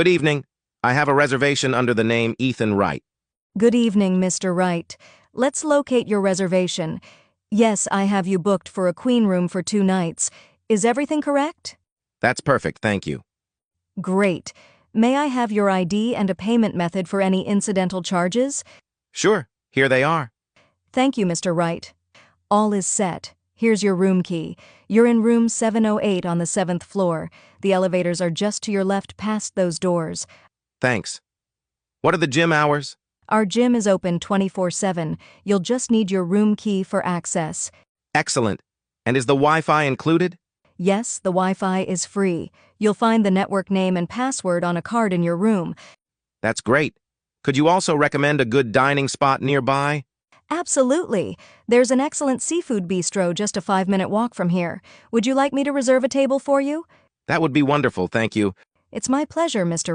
Good evening. I have a reservation under the name Ethan Wright. Good evening, Mr. Wright. Let's locate your reservation. Yes, I have you booked for a queen room for 2 nights. Is everything correct? That's perfect, thank you. Great. May I have your ID and a payment method for any incidental charges? Sure, here they are. Thank you, Mr. Wright. All is set. Here's your room key. You're in room 708 on the 7th floor. The elevators are just to your left past those doors. Thanks. What are the gym hours? Our gym is open 24/7. You'll just need your room key for access. Excellent. And is the Wi-Fi included? Yes, the Wi-Fi is free. You'll find the network name and password on a card in your room. That's great. Could you also recommend a good dining spot nearby? Absolutely. There's an excellent seafood bistro just a 5-minute walk from here. Would you like me to reserve a table for you? That would be wonderful, thank you. It's my pleasure, Mr.